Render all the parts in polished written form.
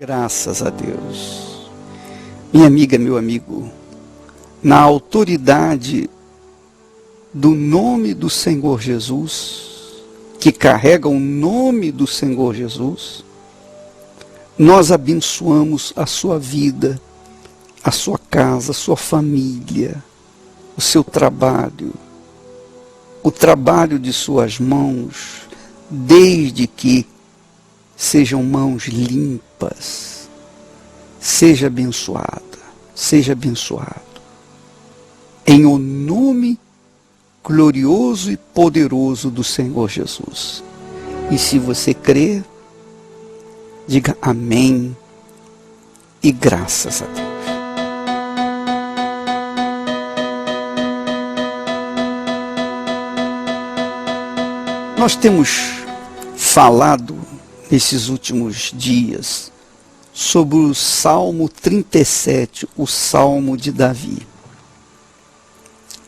Graças a Deus. Minha amiga, meu amigo, na autoridade do nome do Senhor Jesus, que carrega o nome do Senhor Jesus, nós abençoamos a sua vida, a sua casa, a sua família, o seu trabalho, o trabalho de suas mãos, desde que sejam mãos limpas. Seja abençoada, seja abençoado. Em o nome glorioso e poderoso do Senhor Jesus. E se você crer, diga amém e graças a Deus. Nós temos falado nesses últimos dias sobre o Salmo 37, o Salmo de Davi.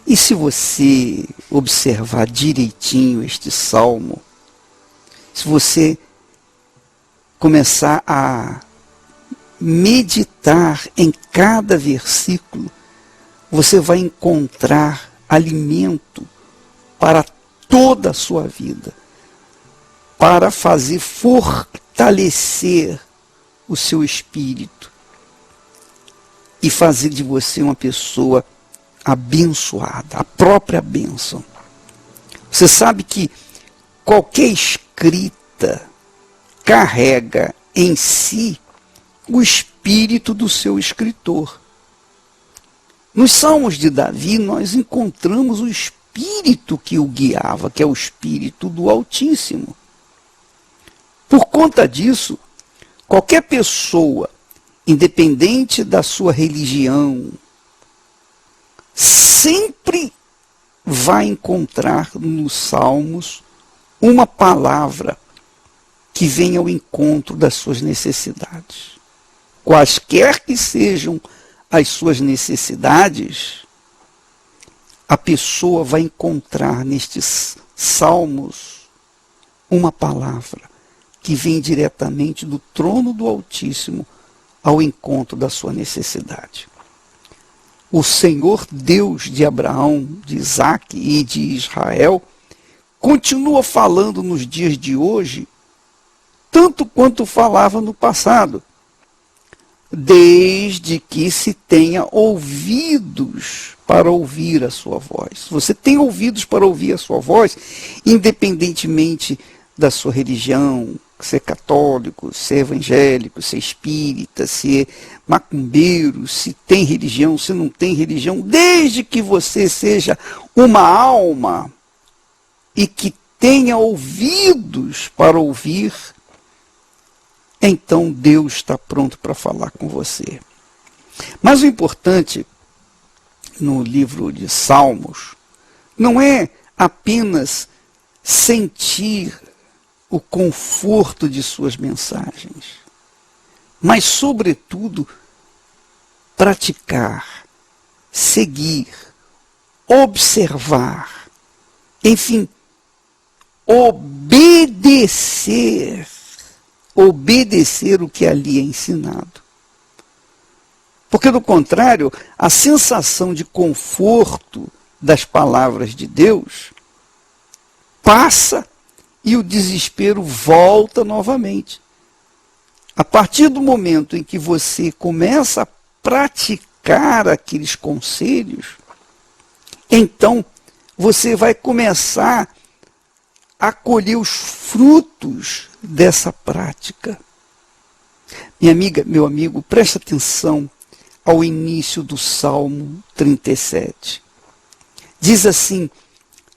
E se você observar direitinho este Salmo, se você começar a meditar em cada versículo, você vai encontrar alimento para toda a sua vida, para fazer fortalecer o seu espírito e fazer de você uma pessoa abençoada, a própria bênção. Você sabe que qualquer escrita carrega em si o espírito do seu escritor. Nos Salmos de Davi nós encontramos o espírito que o guiava, que é o espírito do Altíssimo. Por conta disso, qualquer pessoa, independente da sua religião, sempre vai encontrar nos Salmos uma palavra que venha ao encontro das suas necessidades. Quaisquer que sejam as suas necessidades, a pessoa vai encontrar nestes Salmos uma palavra que vem diretamente do trono do Altíssimo ao encontro da sua necessidade. O Senhor Deus de Abraão, de Isaque e de Israel continua falando nos dias de hoje, tanto quanto falava no passado, desde que se tenha ouvidos para ouvir a sua voz. Você tem ouvidos para ouvir a sua voz, independentemente da sua religião, ser católico, ser evangélico, ser espírita, ser macumbeiro, se tem religião, se não tem religião, desde que você seja uma alma e que tenha ouvidos para ouvir, então Deus está pronto para falar com você. Mas o importante no livro de Salmos não é apenas sentir o conforto de suas mensagens, mas, sobretudo, praticar, seguir, observar, enfim, obedecer o que ali é ensinado. Porque, do contrário, a sensação de conforto das palavras de Deus passa e o desespero volta novamente. A partir do momento em que você começa a praticar aqueles conselhos, então você vai começar a colher os frutos dessa prática. Minha amiga, meu amigo, preste atenção ao início do Salmo 37. Diz assim: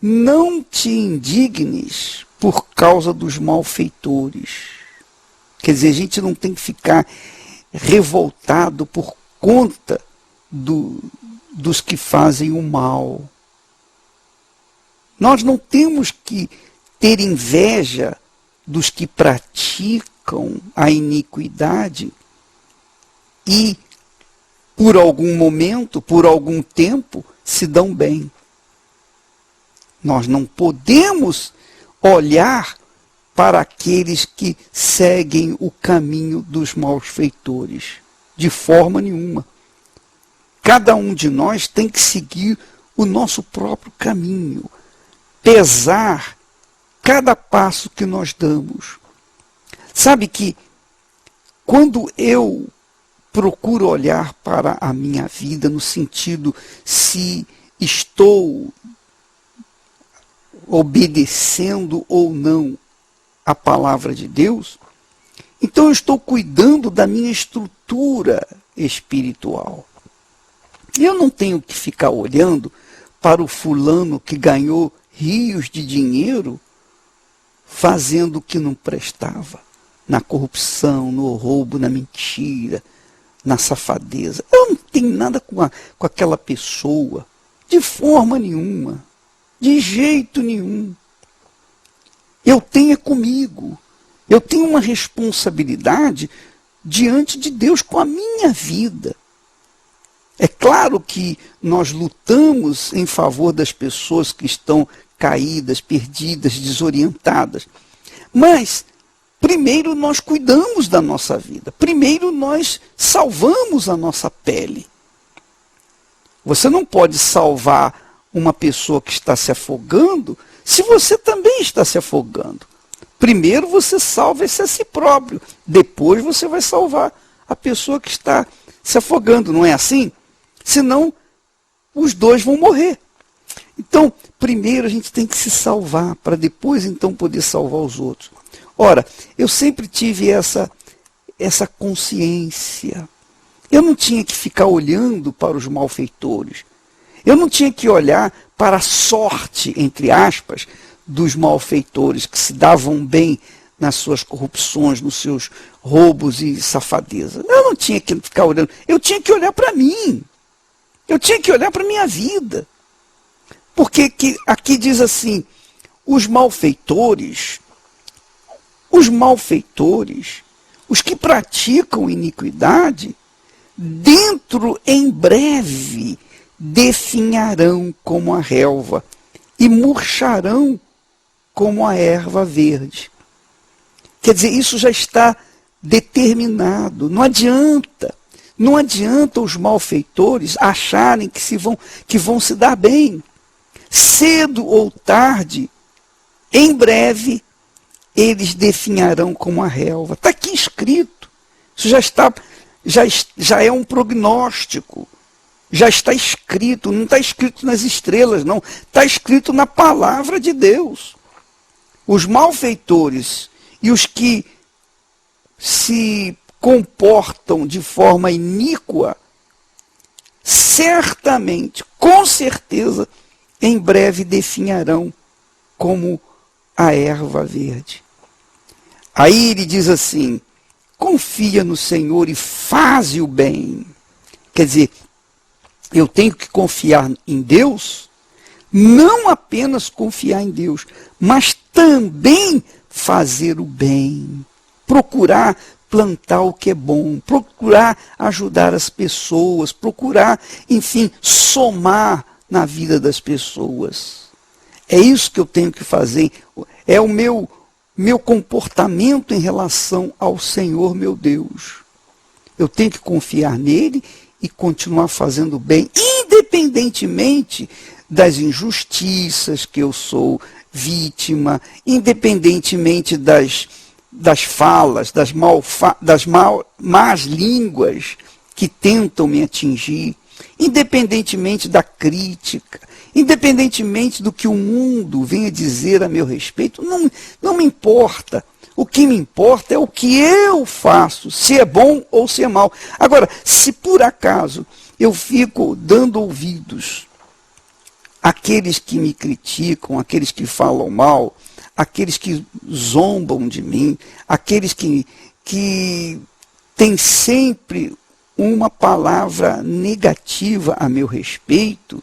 não te indignes por causa dos malfeitores. Quer dizer, a gente não tem que ficar revoltado por conta dos que fazem o mal. Nós não temos que ter inveja dos que praticam a iniquidade e, por algum momento, por algum tempo, se dão bem. Nós não podemos olhar para aqueles que seguem o caminho dos malfeitores. De forma nenhuma. Cada um de nós tem que seguir o nosso próprio caminho, pesar cada passo que nós damos. Sabe que quando eu procuro olhar para a minha vida no sentido se estou obedecendo ou não a palavra de Deus, então eu estou cuidando da minha estrutura espiritual. Eu não tenho que ficar olhando para o fulano que ganhou rios de dinheiro fazendo o que não prestava, na corrupção, no roubo, na mentira, na safadeza. Eu não tenho nada com aquela pessoa, de forma nenhuma, de jeito nenhum. Eu tenho comigo, eu tenho uma responsabilidade diante de Deus com a minha vida. É claro que nós lutamos em favor das pessoas que estão caídas, perdidas, desorientadas. Mas, primeiro nós cuidamos da nossa vida. Primeiro nós salvamos a nossa pele. Você não pode salvar uma pessoa que está se afogando se você também está se afogando. Primeiro você salva-se a si próprio. Depois você vai salvar a pessoa que está se afogando. Não é assim? Senão, os dois vão morrer. Então, primeiro a gente tem que se salvar, para depois então poder salvar os outros. Ora, eu sempre tive essa consciência. Eu não tinha que ficar olhando para os malfeitores. Eu não tinha que olhar para a sorte, entre aspas, dos malfeitores que se davam bem nas suas corrupções, nos seus roubos e safadeza. Eu não tinha que ficar olhando. Eu tinha que olhar para mim. Eu tinha que olhar para a minha vida. Porque aqui diz assim, os malfeitores, os que praticam iniquidade, dentro em breve definharão como a relva e murcharão como a erva verde. Quer dizer, isso já está determinado. Não adianta os malfeitores acharem que vão se dar bem. Cedo ou tarde, em breve, eles definharão como a relva. Está aqui escrito. Isso já é um prognóstico. Já está escrito. Não está escrito nas estrelas, não. Está escrito na palavra de Deus. Os malfeitores e os que se comportam de forma iníqua, certamente, com certeza, em breve definharão como a erva verde. Aí ele diz assim, confia no Senhor e faze o bem. Quer dizer, eu tenho que confiar em Deus, não apenas confiar em Deus, mas também fazer o bem. Procurar plantar o que é bom, procurar ajudar as pessoas, procurar, enfim, somar na vida das pessoas. É isso que eu tenho que fazer. É o meu comportamento em relação ao Senhor, meu Deus. Eu tenho que confiar nele e continuar fazendo bem, independentemente das injustiças que eu sou vítima, independentemente das falas, das más línguas que tentam me atingir, independentemente da crítica, independentemente do que o mundo venha dizer a meu respeito, não me importa. O que me importa é o que eu faço, se é bom ou se é mal. Agora, se por acaso eu fico dando ouvidos àqueles que me criticam, àqueles que falam mal, aqueles que zombam de mim, aqueles que têm sempre uma palavra negativa a meu respeito,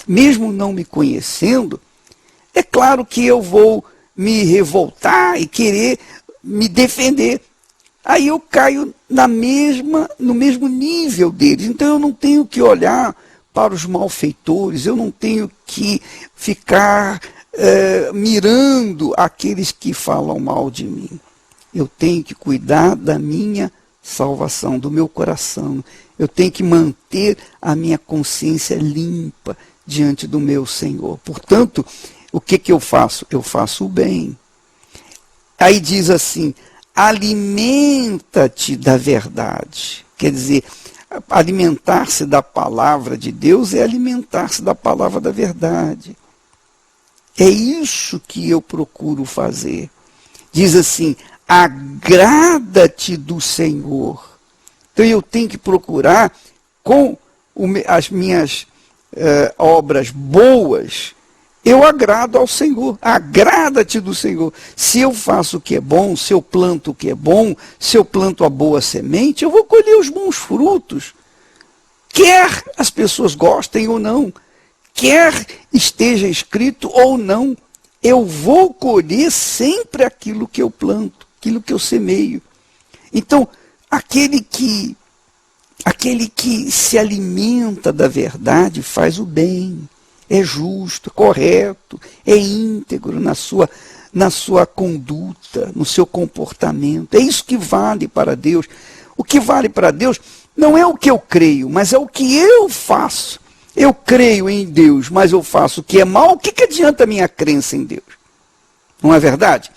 mesmo não me conhecendo, é claro que eu vou me revoltar e querer me defender. Aí eu caio no mesmo nível deles. Então eu não tenho que olhar para os malfeitores, eu não tenho que ficar mirando aqueles que falam mal de mim. Eu tenho que cuidar da minha salvação, do meu coração. Eu tenho que manter a minha consciência limpa diante do meu Senhor. Portanto, o que eu faço? Eu faço o bem. Aí diz assim, alimenta-te da verdade. Quer dizer, alimentar-se da palavra de Deus é alimentar-se da palavra da verdade. É isso que eu procuro fazer. Diz assim, agrada-te do Senhor. Então eu tenho que procurar com as minhas obras boas, eu agrado ao Senhor. Agrada-te do Senhor. Se eu faço o que é bom, se eu planto o que é bom, se eu planto a boa semente, eu vou colher os bons frutos. Quer as pessoas gostem ou não, quer esteja escrito ou não, eu vou colher sempre aquilo que eu planto, aquilo que eu semeio. Então, aquele que se alimenta da verdade faz o bem, é justo, correto, é íntegro na sua conduta, no seu comportamento. É isso que vale para Deus. O que vale para Deus não é o que eu creio, mas é o que eu faço. Eu creio em Deus, mas eu faço o que é mal, o que adianta a minha crença em Deus? Não é verdade?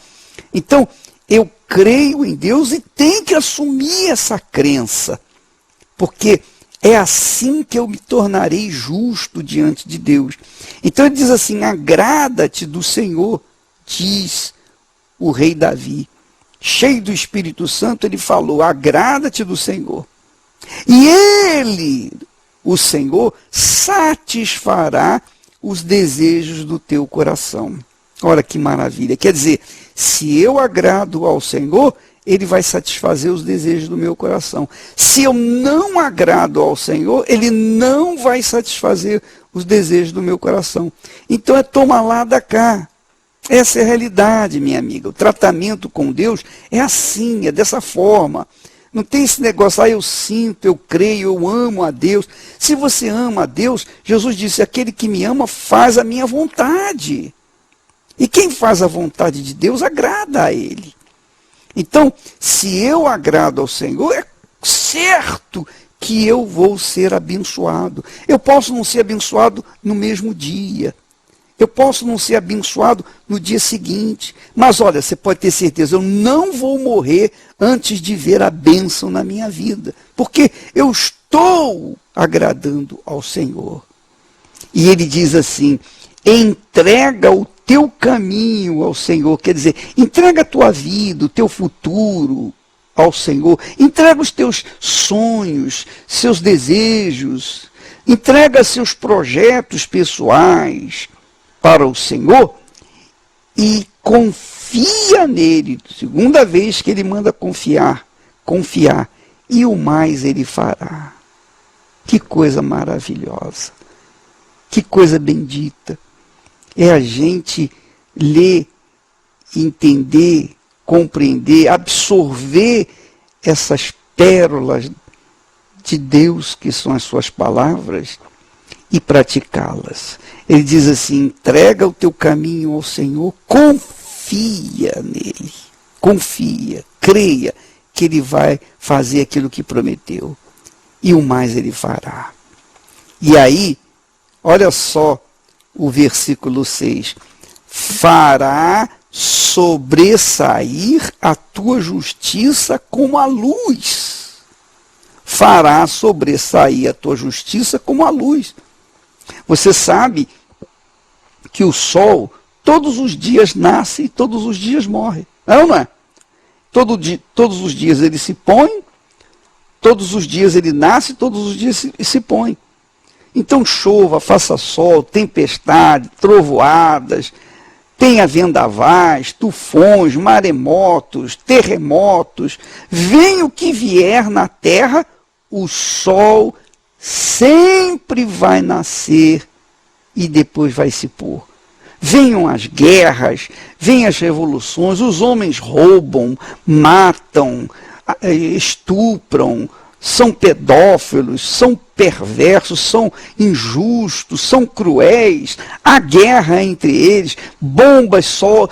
Então, eu creio em Deus e tenho que assumir essa crença, porque é assim que eu me tornarei justo diante de Deus. Então ele diz assim, agrada-te do Senhor, diz o rei Davi. Cheio do Espírito Santo, ele falou, agrada-te do Senhor. E ele, o Senhor, satisfará os desejos do teu coração. Olha que maravilha. Quer dizer, se eu agrado ao Senhor, ele vai satisfazer os desejos do meu coração. Se eu não agrado ao Senhor, ele não vai satisfazer os desejos do meu coração. Então é toma lá da cá. Essa é a realidade, minha amiga. O tratamento com Deus é assim, é dessa forma. Não tem esse negócio, eu sinto, eu creio, eu amo a Deus. Se você ama a Deus, Jesus disse, aquele que me ama faz a minha vontade. E quem faz a vontade de Deus agrada a Ele. Então, se eu agrado ao Senhor, é certo que eu vou ser abençoado. Eu posso não ser abençoado no mesmo dia. Eu posso não ser abençoado no dia seguinte. Mas olha, você pode ter certeza, eu não vou morrer antes de ver a bênção na minha vida. Porque eu estou agradando ao Senhor. E ele diz assim, entrega o teu caminho ao Senhor, quer dizer, entrega a tua vida, o teu futuro ao Senhor, entrega os teus sonhos, seus desejos, entrega seus projetos pessoais para o Senhor e confia nele. Segunda vez que ele manda confiar, e o mais ele fará. Que coisa maravilhosa, que coisa bendita. É a gente ler, entender, compreender, absorver essas pérolas de Deus, que são as suas palavras, e praticá-las. Ele diz assim, entrega o teu caminho ao Senhor, confia nele, confia, creia que ele vai fazer aquilo que prometeu, e o mais ele fará. E aí, olha só, o versículo 6, fará sobressair a tua justiça como a luz. Fará sobressair a tua justiça como a luz. Você sabe que o sol todos os dias nasce e todos os dias morre. Não é? Todos os dias ele se põe, todos os dias ele nasce, todos os dias se põe. Então chova, faça sol, tempestade, trovoadas, tenha vendavais, tufões, maremotos, terremotos, venha o que vier na terra, o sol sempre vai nascer e depois vai se pôr. Venham as guerras, venham as revoluções, os homens roubam, matam, estupram, são pedófilos, são perversos, são injustos, são cruéis, há guerra entre eles, bombas são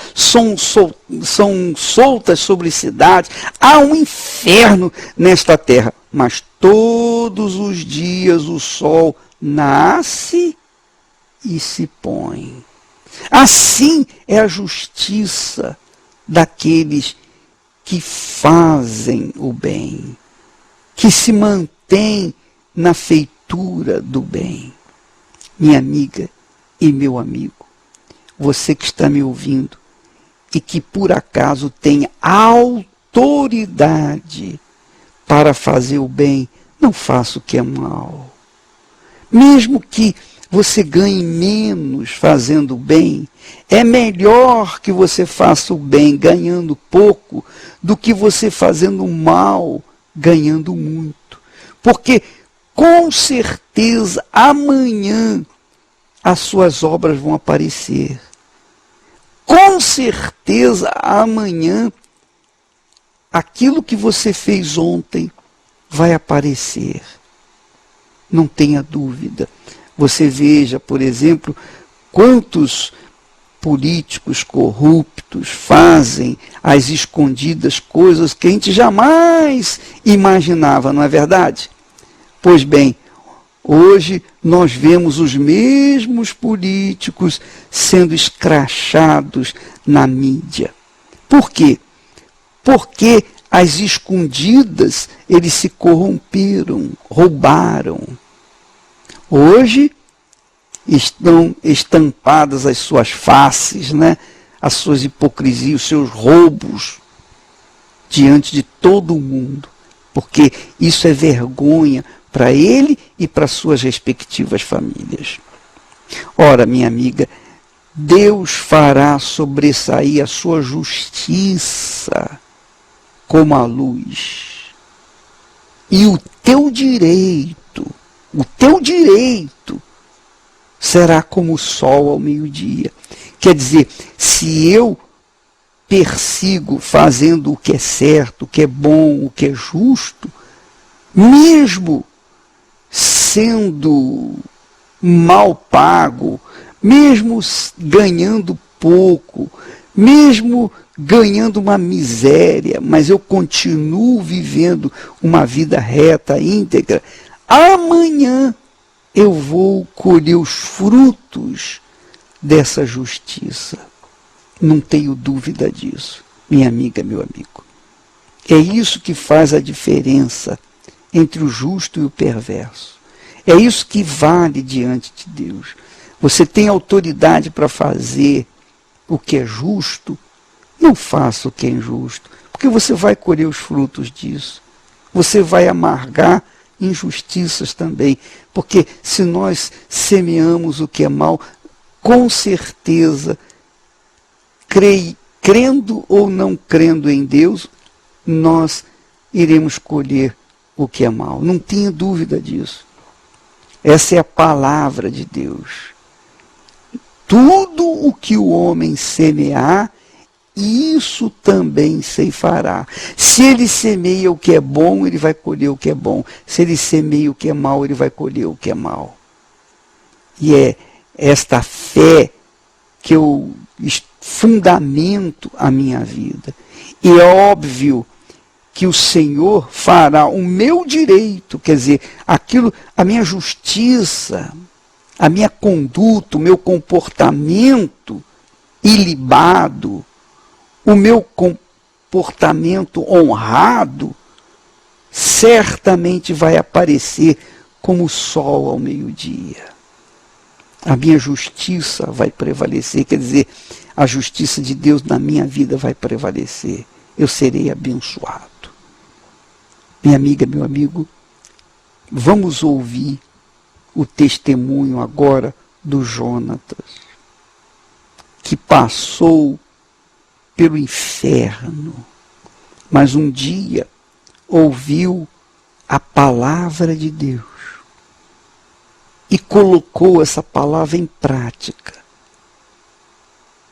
soltas sobre cidades, há um inferno nesta terra. Mas todos os dias o sol nasce e se põe. Assim é a justiça daqueles que fazem o bem, que se mantêm na feitura do bem. Minha amiga e meu amigo, você que está me ouvindo e que por acaso tem autoridade para fazer o bem, não faça o que é mal. Mesmo que você ganhe menos fazendo o bem, é melhor que você faça o bem ganhando pouco do que você fazendo o mal ganhando muito. Porque com certeza amanhã as suas obras vão aparecer. Com certeza amanhã aquilo que você fez ontem vai aparecer. Não tenha dúvida. Você veja, por exemplo, quantos políticos corruptos fazem às escondidas coisas que a gente jamais imaginava, não é verdade? Pois bem, hoje nós vemos os mesmos políticos sendo escrachados na mídia. Por quê? Porque às escondidas eles se corromperam, roubaram. Hoje estão estampadas as suas faces, né? As suas hipocrisias, os seus roubos diante de todo o mundo. Porque isso é vergonha para ele e para suas respectivas famílias. Ora, minha amiga, Deus fará sobressair a sua justiça como a luz. E o teu direito será como o sol ao meio-dia. Quer dizer, se eu persigo fazendo o que é certo, o que é bom, o que é justo, mesmo sendo mal pago, mesmo ganhando pouco, mesmo ganhando uma miséria, mas eu continuo vivendo uma vida reta, íntegra, amanhã eu vou colher os frutos dessa justiça. Não tenho dúvida disso, minha amiga, meu amigo. É isso que faz a diferença entre o justo e o perverso. É isso que vale diante de Deus. Você tem autoridade para fazer o que é justo, não faça o que é injusto, porque você vai colher os frutos disso. Você vai amargar injustiças também, porque se nós semeamos o que é mal, com certeza, crendo ou não crendo em Deus, nós iremos colher o que é mal. Não tenha dúvida disso. Essa é a palavra de Deus. Tudo o que o homem semear, isso também ceifará. Se ele semeia o que é bom, ele vai colher o que é bom. Se ele semeia o que é mal, ele vai colher o que é mal. E é esta fé que eu fundamento a minha vida. E é óbvio que o Senhor fará o meu direito, quer dizer, aquilo, a minha justiça, a minha conduta, o meu comportamento ilibado, o meu comportamento honrado, certamente vai aparecer como o sol ao meio-dia. A minha justiça vai prevalecer, quer dizer, a justiça de Deus na minha vida vai prevalecer. Eu serei abençoado. Minha amiga, meu amigo, vamos ouvir o testemunho agora do Jonatas, que passou pelo inferno, mas um dia ouviu a palavra de Deus e colocou essa palavra em prática.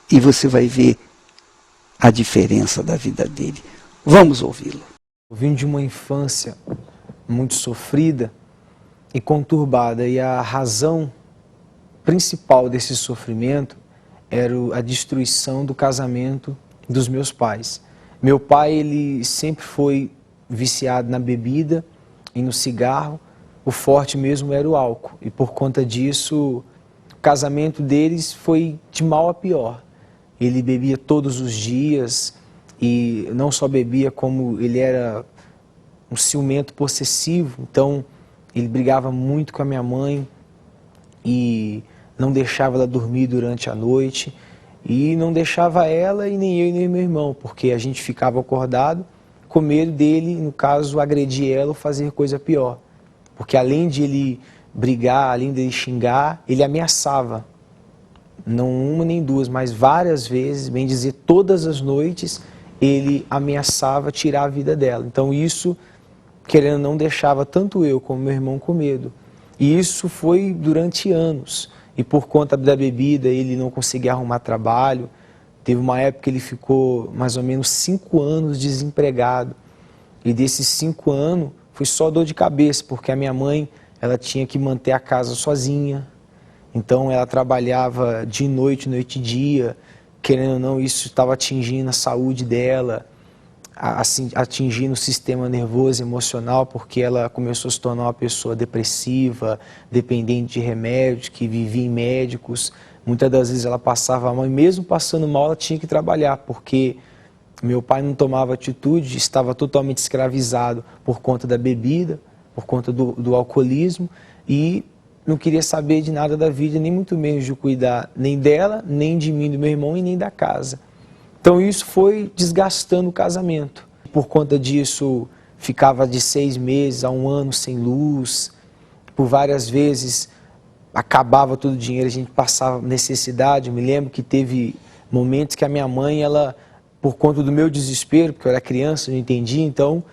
E você vai ver a diferença da vida dele. Vamos ouvi-lo. Eu vim de uma infância muito sofrida e conturbada, e a razão principal desse sofrimento era a destruição do casamento dos meus pais. Meu pai, ele sempre foi viciado na bebida e no cigarro, o forte mesmo era o álcool, e por conta disso, o casamento deles foi de mal a pior. Ele bebia todos os dias, e não só bebia, como ele era um ciumento possessivo, então ele brigava muito com a minha mãe e não deixava ela dormir durante a noite, e não deixava ela e nem eu e nem meu irmão, porque a gente ficava acordado com medo dele, no caso, agredir ela ou fazer coisa pior. Porque além de ele brigar, além de ele xingar, ele ameaçava. Não uma nem duas, mas várias vezes, bem dizer, todas as noites, ele ameaçava tirar a vida dela. Então isso, querendo não, deixava tanto eu como meu irmão com medo. E isso foi durante anos. E por conta da bebida, ele não conseguia arrumar trabalho. Teve uma época que ele ficou mais ou menos 5 anos desempregado. E desses 5 anos, foi só dor de cabeça, porque a minha mãe, ela tinha que manter a casa sozinha. Então ela trabalhava de noite, noite e dia. Querendo ou não, isso estava atingindo a saúde dela, assim, atingindo o sistema nervoso e emocional, porque ela começou a se tornar uma pessoa depressiva, dependente de remédios, que vivia em médicos. Muitas das vezes ela passava mal, e mesmo passando mal ela tinha que trabalhar, porque meu pai não tomava atitude, estava totalmente escravizado por conta da bebida, por conta do alcoolismo, e não queria saber de nada da vida, nem muito menos de cuidar nem dela, nem de mim, do meu irmão e nem da casa. Então isso foi desgastando o casamento. Por conta disso, ficava de 6 meses a 1 ano sem luz. Por várias vezes acabava todo o dinheiro, a gente passava necessidade. Eu me lembro que teve momentos que a minha mãe, ela, por conta do meu desespero, porque eu era criança, não entendia, então,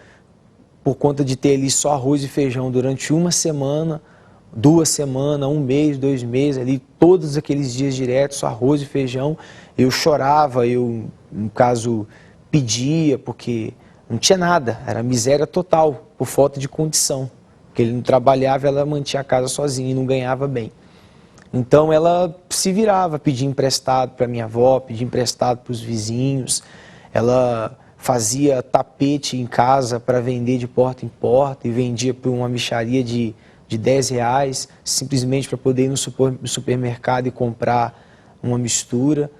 por conta de ter ali só arroz e feijão durante 1 semana, 2 semanas, 1 mês, 2 meses, ali todos aqueles dias diretos, só arroz e feijão, eu chorava, eu, no caso, pedia, porque não tinha nada, era miséria total, por falta de condição. Porque ele não trabalhava, ela mantinha a casa sozinha e não ganhava bem. Então ela se virava, pedia emprestado para minha avó, pedia emprestado para os vizinhos, ela fazia tapete em casa para vender de porta em porta e vendia por uma mixaria de R$10, simplesmente para poder ir no supermercado e comprar uma mistura.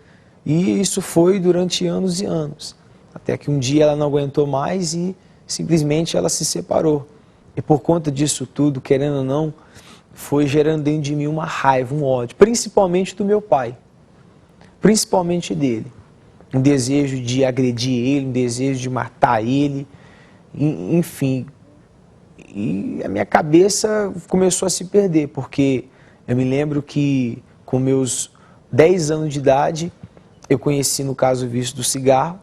E isso foi durante anos e anos, até que um dia ela não aguentou mais e simplesmente ela se separou. E por conta disso tudo, querendo ou não, foi gerando dentro de mim uma raiva, um ódio, principalmente do meu pai, principalmente dele. Um desejo de agredir ele, um desejo de matar ele, enfim. E a minha cabeça começou a se perder, porque eu me lembro que com meus 10 anos de idade, eu conheci, no caso, o vício do cigarro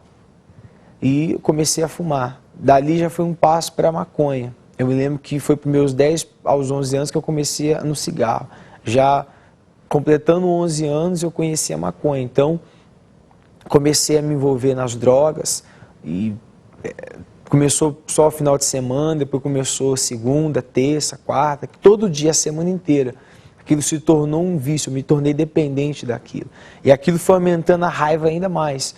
e comecei a fumar. Dali já foi um passo para a maconha. Eu me lembro que foi para meus 10 aos 11 anos que eu comecei no cigarro. Já completando 11 anos, eu conheci a maconha. Então, comecei a me envolver nas drogas e começou só o final de semana, depois começou segunda, terça, quarta, todo dia, a semana inteira. Aquilo se tornou um vício, eu me tornei dependente daquilo. E aquilo foi aumentando a raiva ainda mais,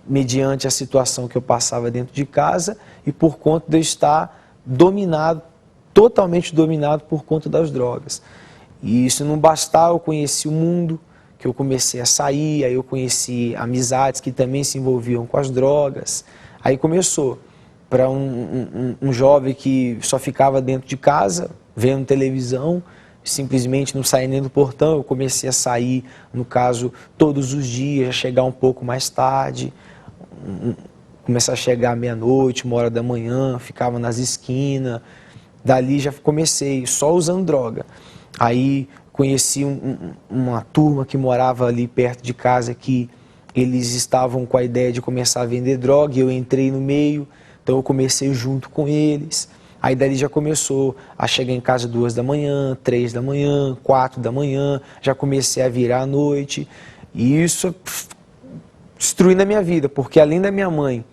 mediante a situação que eu passava dentro de casa e por conta de eu estar dominado, totalmente dominado por conta das drogas. E isso não bastava, eu conheci o mundo, que eu comecei a sair, aí eu conheci amizades que também se envolviam com as drogas. Aí começou, para um jovem que só ficava dentro de casa, vendo televisão, simplesmente não saía nem do portão, eu comecei a sair, no caso, todos os dias, a chegar um pouco mais tarde, começar a chegar meia-noite, 1 hora da manhã, ficava nas esquinas, dali já comecei só usando droga. Aí conheci uma turma que morava ali perto de casa, que eles estavam com a ideia de começar a vender droga, e eu entrei no meio, então eu comecei junto com eles. Aí dali já começou a chegar em casa 2 da manhã, 3 da manhã, 4 da manhã, já comecei a virar à noite, e isso destruindo a minha vida, porque além da minha mãe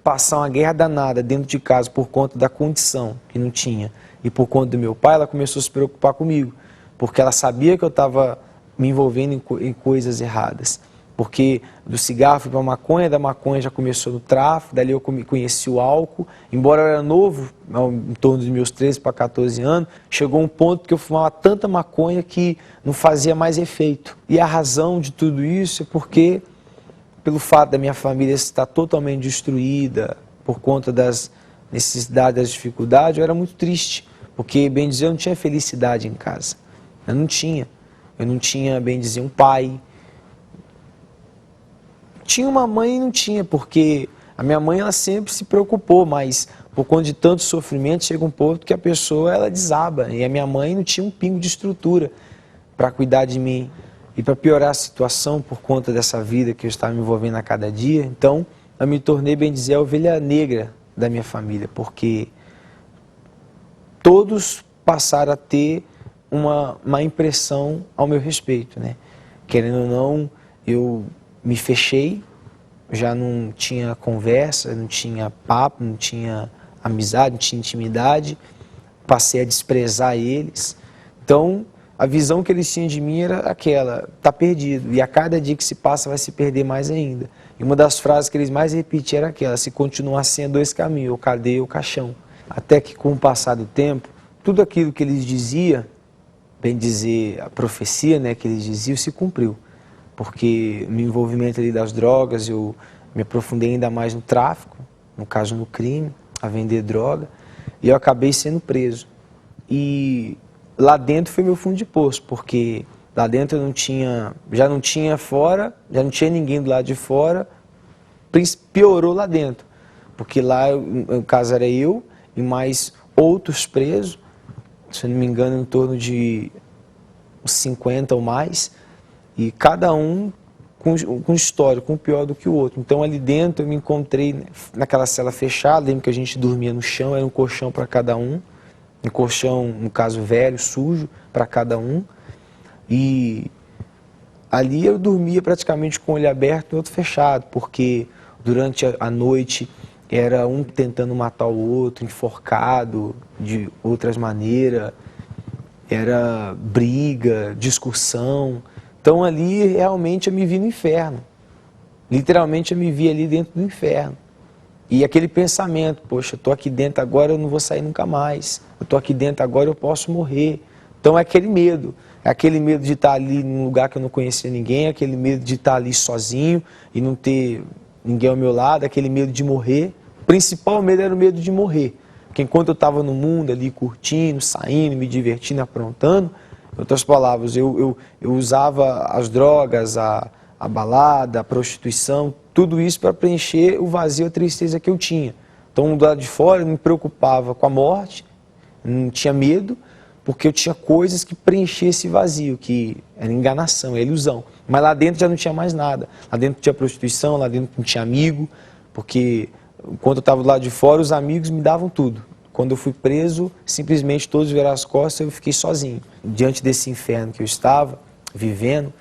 passar uma guerra danada dentro de casa por conta da condição que não tinha e por conta do meu pai, ela começou a se preocupar comigo, porque ela sabia que eu estava me envolvendo em coisas erradas. Porque do cigarro fui para a maconha, da maconha já começou no tráfico, dali eu conheci o álcool. Embora eu era novo, em torno dos meus 13 para 14 anos, chegou um ponto que eu fumava tanta maconha que não fazia mais efeito. E a razão de tudo isso é porque, pelo fato da minha família estar totalmente destruída, por conta das necessidades, das dificuldades, eu era muito triste. Porque, bem dizer, eu não tinha felicidade em casa. Eu não tinha, bem dizer, um pai. Tinha uma mãe e não tinha, porque a minha mãe ela sempre se preocupou, mas por conta de tanto sofrimento chega um ponto que a pessoa ela desaba. E a minha mãe não tinha um pingo de estrutura para cuidar de mim. E para piorar a situação por conta dessa vida que eu estava me envolvendo a cada dia, então eu me tornei, bem dizer, a ovelha negra da minha família, porque todos passaram a ter uma má impressão ao meu respeito, né? Querendo ou não, eu me fechei, já não tinha conversa, não tinha papo, não tinha amizade, não tinha intimidade, passei a desprezar eles. Então, a visão que eles tinham de mim era aquela, tá perdido, e a cada dia que se passa vai se perder mais ainda. E uma das frases que eles mais repetiam era aquela, se continuar assim é dois caminhos, ou cadeia ou caixão. Até que com o passar do tempo, tudo aquilo que eles diziam, bem dizer, a profecia, né, que eles diziam, se cumpriu. Porque no envolvimento ali das drogas, eu me aprofundei ainda mais no tráfico, no caso no crime, a vender droga, e eu acabei sendo preso. E lá dentro foi meu fundo de poço, porque lá dentro eu já não tinha fora, já não tinha ninguém do lado de fora, piorou lá dentro. Porque lá, no caso, era eu e mais outros presos, se eu não me engano, em torno de 50 ou mais, e cada um com história, com pior do que o outro. Então ali dentro eu me encontrei naquela cela fechada, lembro que a gente dormia no chão, era um colchão para cada um colchão, no caso velho, sujo, para cada um, e ali eu dormia praticamente com o olho aberto e o outro fechado, porque durante a noite era um tentando matar o outro, enforcado de outras maneiras, era briga, discussão. Então ali realmente eu me vi no inferno. Literalmente eu me vi ali dentro do inferno. E aquele pensamento, poxa, eu estou aqui dentro agora, eu não vou sair nunca mais. Eu estou aqui dentro agora, eu posso morrer. Então é aquele medo. É aquele medo de estar ali num lugar que eu não conhecia ninguém, é aquele medo de estar ali sozinho e não ter ninguém ao meu lado, é aquele medo de morrer. O principal medo era o medo de morrer. Porque enquanto eu estava no mundo ali curtindo, saindo, me divertindo, aprontando, em outras palavras, eu usava as drogas, a balada, a prostituição, tudo isso para preencher o vazio, a tristeza que eu tinha. Então, do lado de fora, eu me preocupava com a morte, não tinha medo, porque eu tinha coisas que preenchiam esse vazio, que era enganação, era ilusão. Mas lá dentro já não tinha mais nada. Lá dentro tinha prostituição, lá dentro não tinha amigo, porque quando eu estava do lado de fora, os amigos me davam tudo. Quando eu fui preso, simplesmente todos viraram as costas e eu fiquei sozinho. Diante desse inferno que eu estava vivendo,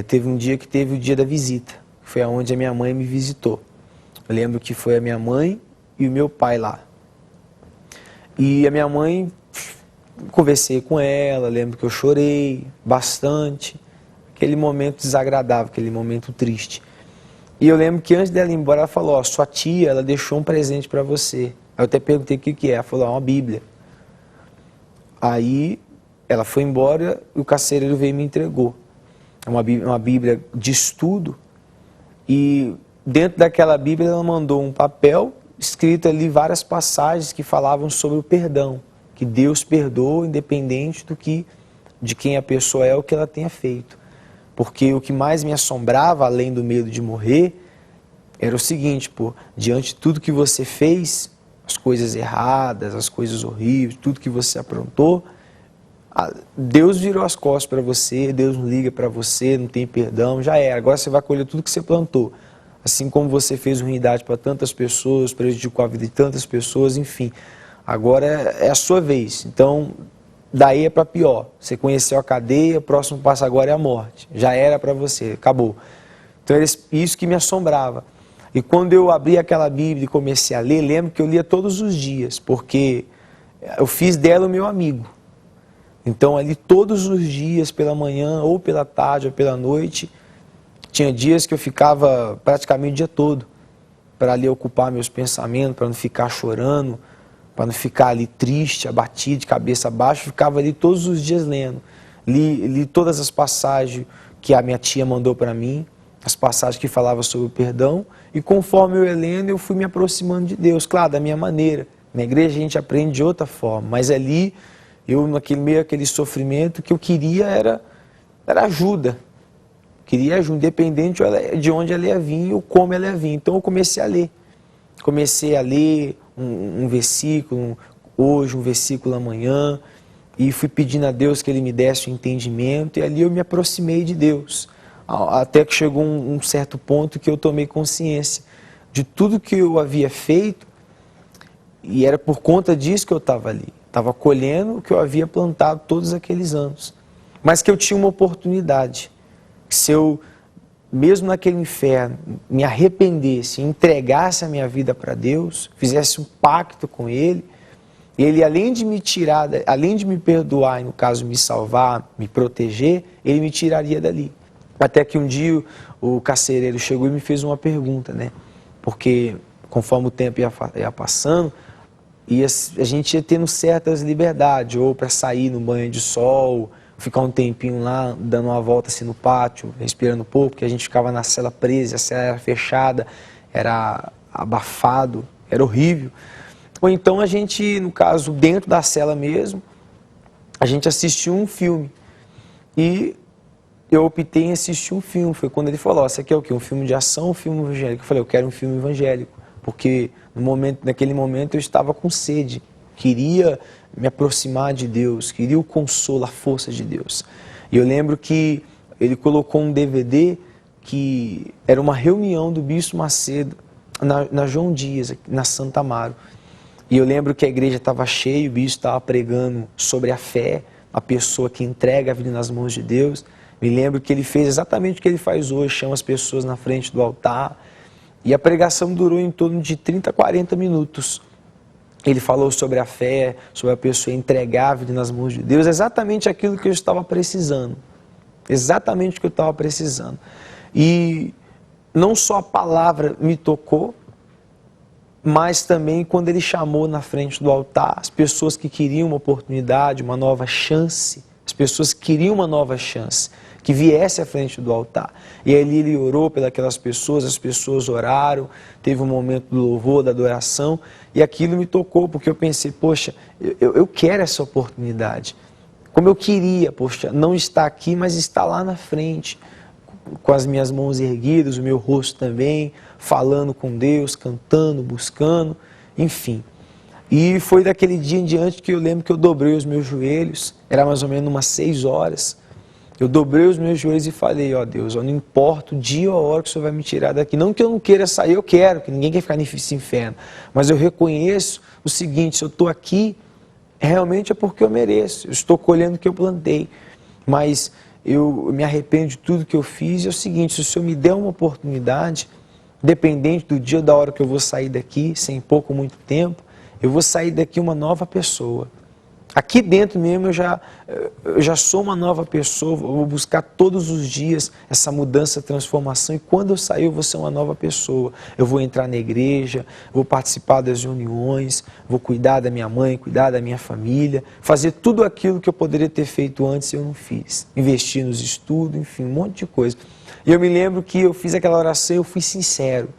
teve um dia que teve o dia da visita. Foi aonde a minha mãe me visitou. Eu lembro que foi a minha mãe e o meu pai lá. E a minha mãe, conversei com ela, lembro que eu chorei bastante. Aquele momento desagradável, aquele momento triste. E eu lembro que antes dela ir embora, ela falou, ó, sua tia, ela deixou um presente para você. Aí eu até perguntei o que é. Ela falou, uma Bíblia. Aí ela foi embora e o carcereiro veio e me entregou. É uma Bíblia de estudo. E dentro daquela Bíblia ela mandou um papel escrito ali várias passagens que falavam sobre o perdão. Que Deus perdoa independente de quem a pessoa é ou o que ela tenha feito. Porque o que mais me assombrava, além do medo de morrer, era o seguinte, pô, diante de tudo que você fez, as coisas erradas, as coisas horríveis, tudo que você aprontou, Deus virou as costas para você, Deus não liga para você, não tem perdão, já era. Agora você vai colher tudo que você plantou. Assim como você fez ruindade para tantas pessoas, prejudicou a vida de tantas pessoas, enfim. Agora é a sua vez. Então, daí é para pior. Você conheceu a cadeia, o próximo passo agora é a morte. Já era para você, acabou. Então, era isso que me assombrava. E quando eu abri aquela Bíblia e comecei a ler, lembro que eu lia todos os dias, porque eu fiz dela o meu amigo. Então ali todos os dias, pela manhã, ou pela tarde, ou pela noite, tinha dias que eu ficava praticamente o dia todo para ali ocupar meus pensamentos, para não ficar chorando, para não ficar ali triste, abatido, de cabeça baixa. Ficava ali todos os dias lendo. Li todas as passagens que a minha tia mandou para mim, as passagens que falavam sobre o perdão, e conforme eu ia lendo, eu fui me aproximando de Deus, claro, da minha maneira. Na igreja a gente aprende de outra forma, mas ali, eu naquele meio aquele sofrimento, que eu queria era ajuda. Queria ajuda, independente de onde ela ia vir ou como ela ia vir. Então eu comecei a ler. Comecei a ler um versículo, hoje um versículo amanhã, e fui pedindo a Deus que Ele me desse o entendimento, e ali eu me aproximei de Deus. Até que chegou um certo ponto que eu tomei consciência de tudo que eu havia feito, e era por conta disso que eu estava ali. Estava colhendo o que eu havia plantado todos aqueles anos. Mas que eu tinha uma oportunidade. Se eu, mesmo naquele inferno, me arrependesse, entregasse a minha vida para Deus, fizesse um pacto com Ele, Ele, além de me tirar, além de me perdoar e, no caso, me salvar, me proteger, Ele me tiraria dali. Até que um dia o carcereiro chegou e me fez uma pergunta, né? Porque conforme o tempo ia passando, a gente ia tendo certas liberdades, ou para sair no banho de sol, ficar um tempinho lá, dando uma volta assim no pátio, respirando um pouco, porque a gente ficava na cela presa, a cela era fechada, era abafado, era horrível. Ou então a gente, no caso, dentro da cela mesmo, a gente assistiu um filme. E eu optei em assistir um filme. Foi quando ele falou, você quer o quê? Um filme de ação ou um filme evangélico? Eu falei, eu quero um filme evangélico. Porque naquele momento eu estava com sede. Queria me aproximar de Deus, queria o consolo, a força de Deus. E eu lembro que ele colocou um DVD que era uma reunião do Bispo Macedo na João Dias, na Santa Amaro. E eu lembro que a igreja estava cheia, o bispo estava pregando sobre a fé, a pessoa que entrega a vida nas mãos de Deus. Me lembro que ele fez exatamente o que ele faz hoje, chama as pessoas na frente do altar. E a pregação durou em torno de 30, 40 minutos. Ele falou sobre a fé, sobre a pessoa entregar a vida nas mãos de Deus, exatamente aquilo que eu estava precisando. Exatamente o que eu estava precisando. E não só a palavra me tocou, mas também quando ele chamou na frente do altar as pessoas que queriam uma oportunidade, uma nova chance, as pessoas que queriam uma nova chance, que viesse à frente do altar. E ali ele orou pelas pessoas, as pessoas oraram, teve um momento do louvor, da adoração, e aquilo me tocou, porque eu pensei, poxa, eu quero essa oportunidade. Como eu queria, poxa, não estar aqui, mas estar lá na frente, com as minhas mãos erguidas, o meu rosto também, falando com Deus, cantando, buscando, enfim. E foi daquele dia em diante que eu lembro que eu dobrei os meus joelhos, era mais ou menos umas 6 horas, eu dobrei os meus joelhos e falei, ó Deus, não importa o dia ou a hora que o Senhor vai me tirar daqui, não que eu não queira sair, eu quero, que ninguém quer ficar nesse inferno, mas eu reconheço o seguinte, se eu estou aqui, realmente é porque eu mereço, eu estou colhendo o que eu plantei, mas eu me arrependo de tudo que eu fiz, e é o seguinte, se o Senhor me der uma oportunidade, dependente do dia ou da hora que eu vou sair daqui, sem pouco ou muito tempo, eu vou sair daqui uma nova pessoa. Aqui dentro mesmo eu já sou uma nova pessoa, eu vou buscar todos os dias essa mudança, transformação, e quando eu sair eu vou ser uma nova pessoa. Eu vou entrar na igreja, vou participar das reuniões, vou cuidar da minha mãe, cuidar da minha família, fazer tudo aquilo que eu poderia ter feito antes e eu não fiz. Investir nos estudos, enfim, um monte de coisa. E eu me lembro que eu fiz aquela oração e eu fui sincero.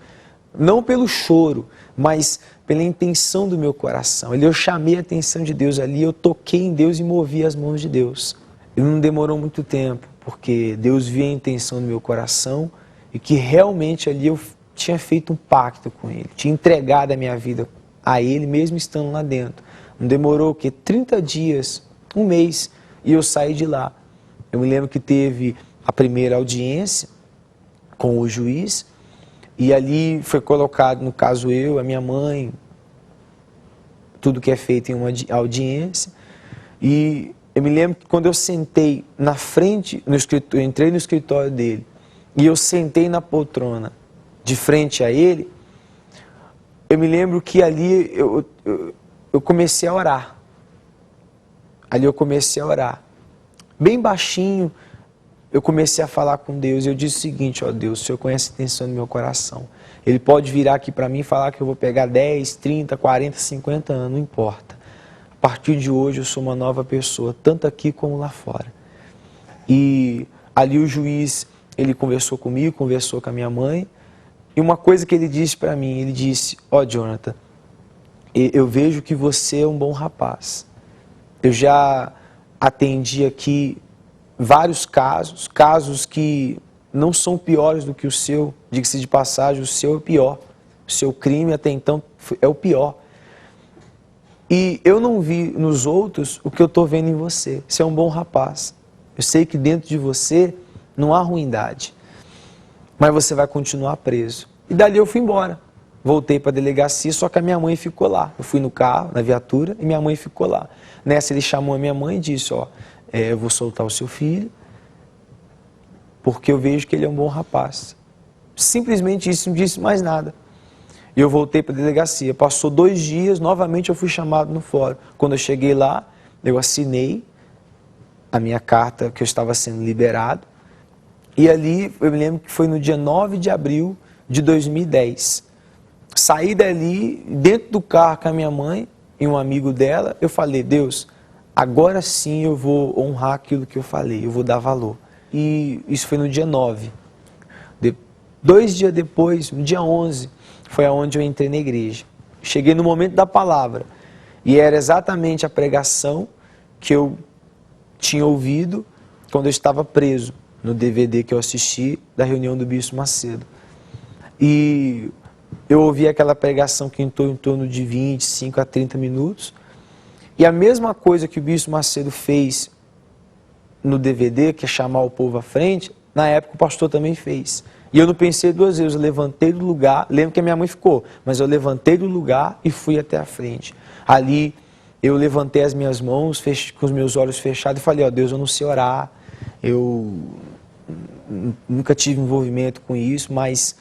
Não pelo choro, mas pela intenção do meu coração. Eu chamei a atenção de Deus ali, eu toquei em Deus e movi as mãos de Deus. E não demorou muito tempo, porque Deus via a intenção do meu coração e que realmente ali eu tinha feito um pacto com Ele, tinha entregado a minha vida a Ele, mesmo estando lá dentro. Não demorou o quê? 30 dias, um mês, e eu saí de lá. Eu me lembro que teve a primeira audiência com o juiz, e ali foi colocado, no caso eu, a minha mãe, tudo que é feito em uma audiência. E eu me lembro que quando eu sentei na frente, eu entrei no escritório dele, e eu sentei na poltrona, de frente a ele, eu me lembro que ali eu comecei a orar. Ali eu comecei a orar. Bem baixinho, eu comecei a falar com Deus. Eu disse o seguinte: ó Deus, o Senhor conhece a intenção do meu coração. Ele pode virar aqui para mim e falar que eu vou pegar 10, 30, 40, 50 anos, não importa. A partir de hoje eu sou uma nova pessoa, tanto aqui como lá fora. E ali o juiz, ele conversou comigo, conversou com a minha mãe. E uma coisa que ele disse para mim, ele disse: ó Jonathan, eu vejo que você é um bom rapaz. Eu já atendi aqui vários casos que não são piores do que o seu. Diga-se de passagem, o seu é o pior. O seu crime até então é o pior. E eu não vi nos outros o que eu estou vendo em você. Você é um bom rapaz. Eu sei que dentro de você não há ruindade. Mas você vai continuar preso. E dali eu fui embora. Voltei para a delegacia, só que a minha mãe ficou lá. Eu fui no carro, na viatura, e minha mãe ficou lá. Nessa ele chamou a minha mãe e disse: ó, eu vou soltar o seu filho, porque eu vejo que ele é um bom rapaz. Simplesmente isso, não disse mais nada. E eu voltei para a delegacia. Passou 2 dias, novamente eu fui chamado no fórum. Quando eu cheguei lá, eu assinei a minha carta que eu estava sendo liberado. E ali, eu me lembro que foi no dia 9 de abril de 2010. Saí dali, dentro do carro com a minha mãe e um amigo dela, eu falei: Deus, agora sim eu vou honrar aquilo que eu falei, eu vou dar valor. E isso foi no dia 9. 2 dias depois, no dia 11, foi aonde eu entrei na igreja. Cheguei no momento da palavra, e era exatamente a pregação que eu tinha ouvido quando eu estava preso, no DVD que eu assisti da reunião do Bispo Macedo. E eu ouvi aquela pregação que entrou em torno de 25 a 30 minutos. E a mesma coisa que o Bispo Macedo fez no DVD, que é chamar o povo à frente, na época o pastor também fez. E eu não pensei 2 vezes, eu levantei do lugar, lembro que a minha mãe ficou, mas eu levantei do lugar e fui até a frente. Ali eu levantei as minhas mãos, com os meus olhos fechados e falei: ó Deus, eu não sei orar, eu nunca tive envolvimento com isso, mas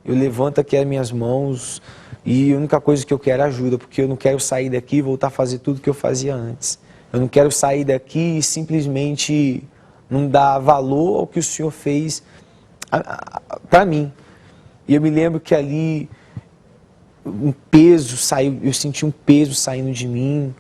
eu levanto aqui as minhas mãos e a única coisa que eu quero é ajuda, porque eu não quero sair daqui e voltar a fazer tudo que eu fazia antes. Eu não quero sair daqui e simplesmente não dar valor ao que o Senhor fez para mim. E eu me lembro que ali um peso saiu, eu senti um peso saindo de mim,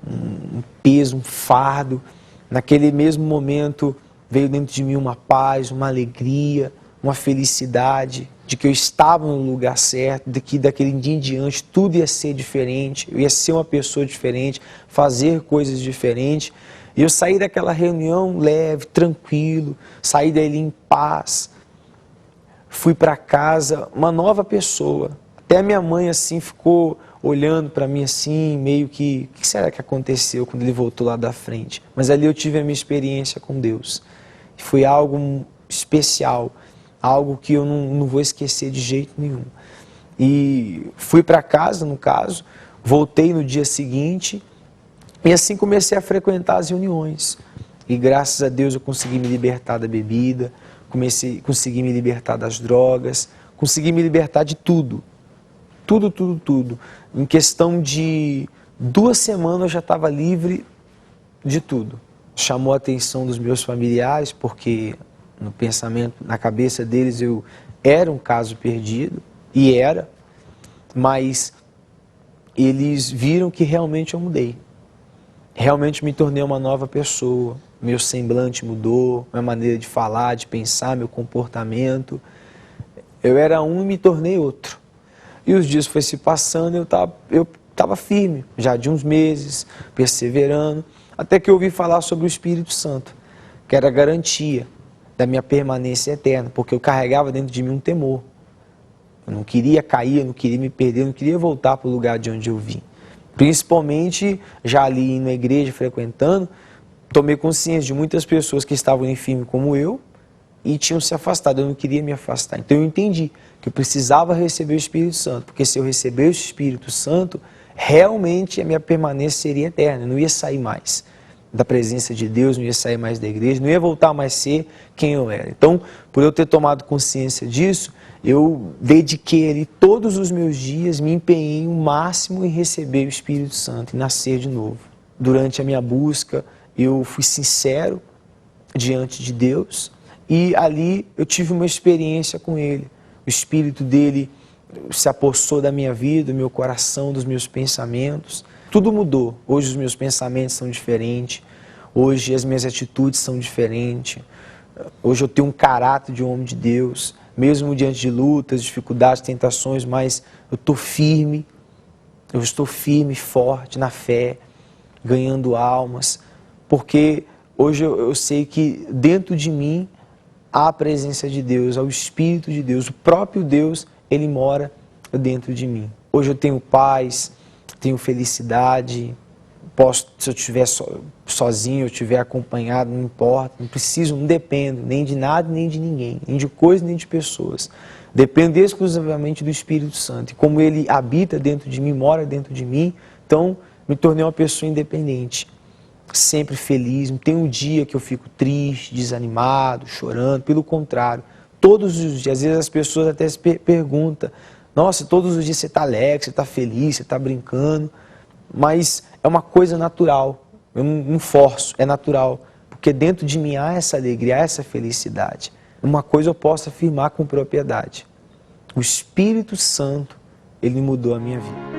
um peso, um fardo. Naquele mesmo momento veio dentro de mim uma paz, uma alegria, uma felicidade de que eu estava no lugar certo, de que daquele dia em diante tudo ia ser diferente, eu ia ser uma pessoa diferente, fazer coisas diferentes. E eu saí daquela reunião leve, tranquilo, saí dali em paz, fui para casa uma nova pessoa. Até a minha mãe assim ficou olhando para mim assim, meio que, o que será que aconteceu quando ele voltou lá da frente? Mas ali eu tive a minha experiência com Deus. Foi algo especial, algo que eu não vou esquecer de jeito nenhum. E fui para casa, no caso, voltei no dia seguinte e assim comecei a frequentar as reuniões. E graças a Deus eu consegui me libertar da bebida, consegui me libertar das drogas, consegui me libertar de tudo. Tudo. Em questão de 2 semanas eu já estava livre de tudo. Chamou a atenção dos meus familiares, porque no pensamento, na cabeça deles, eu era um caso perdido, e era, mas eles viram que realmente eu mudei. Realmente me tornei uma nova pessoa, meu semblante mudou, minha maneira de falar, de pensar, meu comportamento. Eu era um e me tornei outro. E os dias foram se passando, eu estava firme, já de uns meses, perseverando, até que eu ouvi falar sobre o Espírito Santo, que era a garantia da minha permanência eterna, porque eu carregava dentro de mim um temor. Eu não queria cair, eu não queria me perder, eu não queria voltar para o lugar de onde eu vim. Principalmente, já ali na igreja, frequentando, tomei consciência de muitas pessoas que estavam em firme como eu e tinham se afastado, eu não queria me afastar. Então eu entendi que eu precisava receber o Espírito Santo, porque se eu receber o Espírito Santo, realmente a minha permanência seria eterna, eu não ia sair mais. da presença de Deus, não ia sair mais da igreja, não ia voltar mais a ser quem eu era. Então, por eu ter tomado consciência disso, eu dediquei ali todos os meus dias, me empenhei o máximo em receber o Espírito Santo e nascer de novo. Durante a minha busca, eu fui sincero diante de Deus e ali eu tive uma experiência com Ele. O Espírito dele se apossou da minha vida, do meu coração, dos meus pensamentos. Tudo mudou. Hoje os meus pensamentos são diferentes. Hoje as minhas atitudes são diferentes. Hoje eu tenho um caráter de um homem de Deus. Mesmo diante de lutas, dificuldades, tentações, mas eu estou firme. Eu estou firme e forte na fé, ganhando almas. Porque hoje eu sei que dentro de mim há a presença de Deus, há o Espírito de Deus. O próprio Deus, Ele mora dentro de mim. Hoje eu tenho paz, tenho felicidade, posso, se eu estiver sozinho, eu estiver acompanhado, não importa, não preciso, não dependo nem de nada, nem de ninguém, nem de coisas, nem de pessoas. Dependo exclusivamente do Espírito Santo. E como Ele habita dentro de mim, mora dentro de mim, então me tornei uma pessoa independente, sempre feliz. Não tem um dia que eu fico triste, desanimado, chorando, pelo contrário, todos os dias. Às vezes as pessoas até se perguntam, nossa, todos os dias você está alegre, você está feliz, você está brincando, mas é uma coisa natural, eu não forço, é natural, porque dentro de mim há essa alegria, há essa felicidade. Uma coisa eu posso afirmar com propriedade, o Espírito Santo, Ele mudou a minha vida.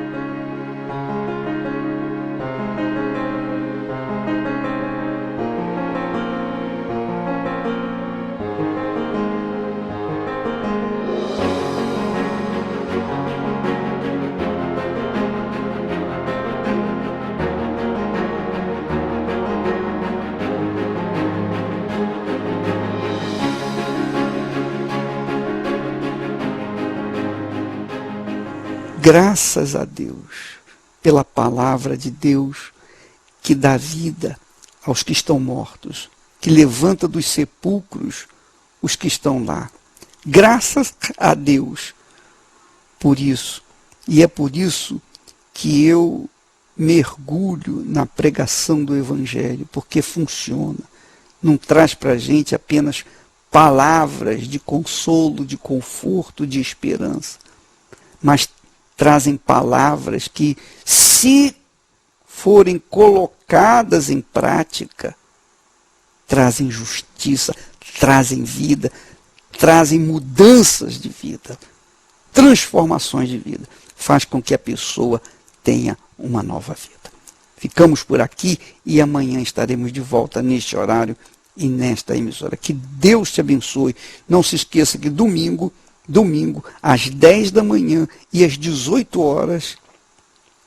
Graças a Deus pela palavra de Deus que dá vida aos que estão mortos, que levanta dos sepulcros os que estão lá. Graças a Deus por isso. E é por isso que eu mergulho na pregação do Evangelho, porque funciona. Não traz para a gente apenas palavras de consolo, de conforto, de esperança, mas trazem palavras que, se forem colocadas em prática, trazem justiça, trazem vida, trazem mudanças de vida, transformações de vida. Faz com que a pessoa tenha uma nova vida. Ficamos por aqui e amanhã estaremos de volta neste horário e nesta emissora. Que Deus te abençoe. Não se esqueça que domingo, às 10 da manhã e às 18 horas,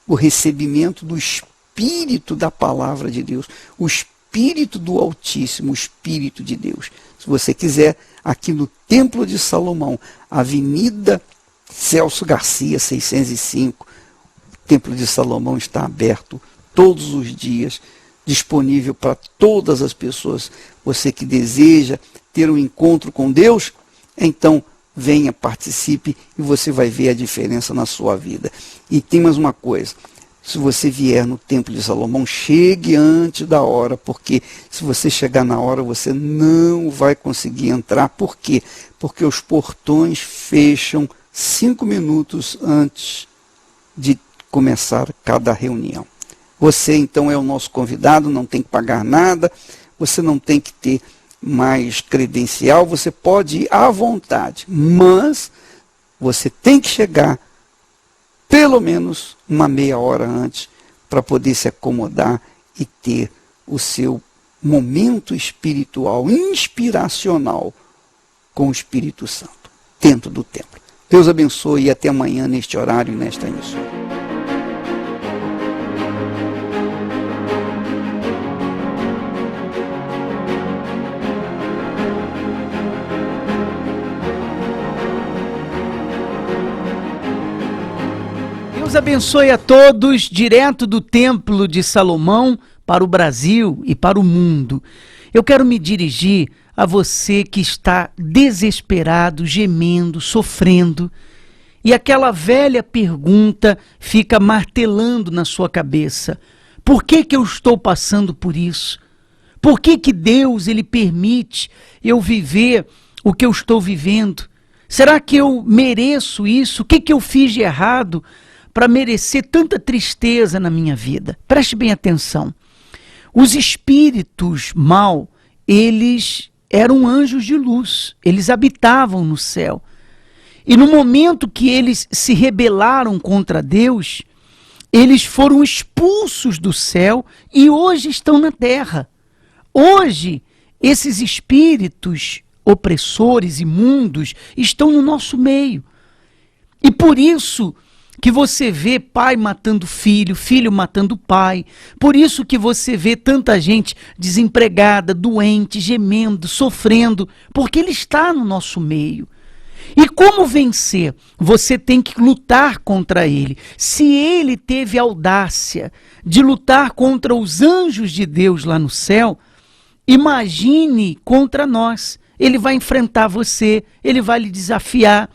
o recebimento do Espírito da Palavra de Deus, o Espírito do Altíssimo, o Espírito de Deus. Se você quiser, aqui no Templo de Salomão, Avenida Celso Garcia, 605, o Templo de Salomão está aberto todos os dias, disponível para todas as pessoas. Você que deseja ter um encontro com Deus, então venha, participe e você vai ver a diferença na sua vida. E tem mais uma coisa, se você vier no Templo de Salomão, chegue antes da hora, porque se você chegar na hora, você não vai conseguir entrar. Por quê? Porque os portões fecham 5 minutos antes de começar cada reunião. Você então é o nosso convidado, não tem que pagar nada, você não tem que ter mais credencial, você pode ir à vontade, mas você tem que chegar pelo menos uma meia hora antes para poder se acomodar e ter o seu momento espiritual, inspiracional com o Espírito Santo, dentro do templo. Deus abençoe e até amanhã neste horário e nesta emissora. Deus abençoe a todos, direto do Templo de Salomão para o Brasil e para o mundo. Eu quero me dirigir a você que está desesperado, gemendo, sofrendo, e aquela velha pergunta fica martelando na sua cabeça: Por que que eu estou passando por isso? Por que que Deus, Ele permite eu viver o que eu estou vivendo? Será que eu mereço isso? O que que eu fiz de errado para merecer tanta tristeza na minha vida? Preste bem atenção. Os espíritos mal, eles eram anjos de luz, eles habitavam no céu. E no momento que eles se rebelaram contra Deus, eles foram expulsos do céu e hoje estão na terra. Hoje, esses espíritos opressores, imundos, estão no nosso meio. E por isso que você vê pai matando filho, filho matando pai. Por isso que você vê tanta gente desempregada, doente, gemendo, sofrendo, porque ele está no nosso meio. E como vencer? Você tem que lutar contra ele. Se ele teve audácia de lutar contra os anjos de Deus lá no céu, imagine contra nós. Ele vai enfrentar você, ele vai lhe desafiar,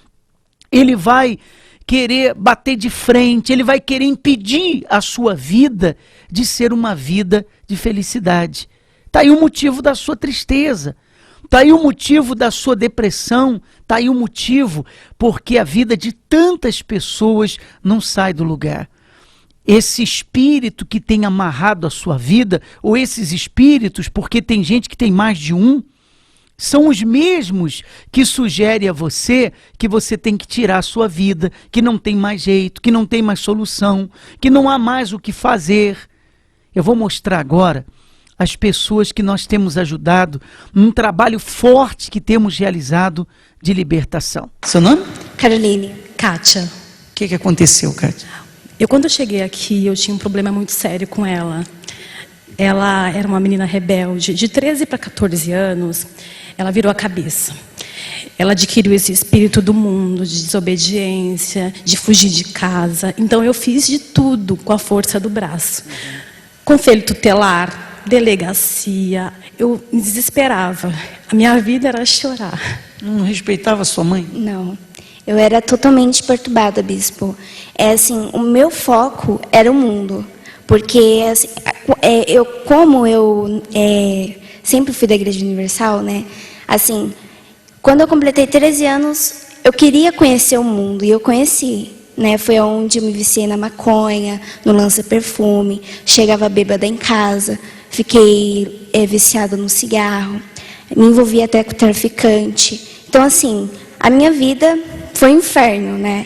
ele vai querer bater de frente, ele vai querer impedir a sua vida de ser uma vida de felicidade. Está aí o motivo da sua tristeza, está aí o motivo da sua depressão, está aí o motivo porque a vida de tantas pessoas não sai do lugar. Esse espírito que tem amarrado a sua vida, ou esses espíritos, porque tem gente que tem mais de um, são os mesmos que sugerem a você que você tem que tirar a sua vida, que não tem mais jeito, que não tem mais solução, que não há mais o que fazer. Eu vou mostrar agora as pessoas que nós temos ajudado num trabalho forte que temos realizado de libertação. Seu nome? Caroline. Kátia. O que aconteceu, Kátia? Quando eu cheguei aqui, eu tinha um problema muito sério com ela. Ela era uma menina rebelde, de 13 para 14 anos, ela virou a cabeça. Ela adquiriu esse espírito do mundo, de desobediência, de fugir de casa. Então eu fiz de tudo com a força do braço. Conselho tutelar, delegacia, eu me desesperava. A minha vida era chorar. Não respeitava sua mãe? Não, eu era totalmente perturbada, bispo. O meu foco era o mundo. Porque assim, como eu sempre fui da Igreja Universal, né? Assim, quando eu completei 13 anos, eu queria conhecer o mundo e eu conheci, né? Foi onde eu me viciei na maconha, no lança-perfume, chegava bêbada em casa, fiquei viciada no cigarro, me envolvi até com o traficante. Então, assim, a minha vida foi um inferno, né?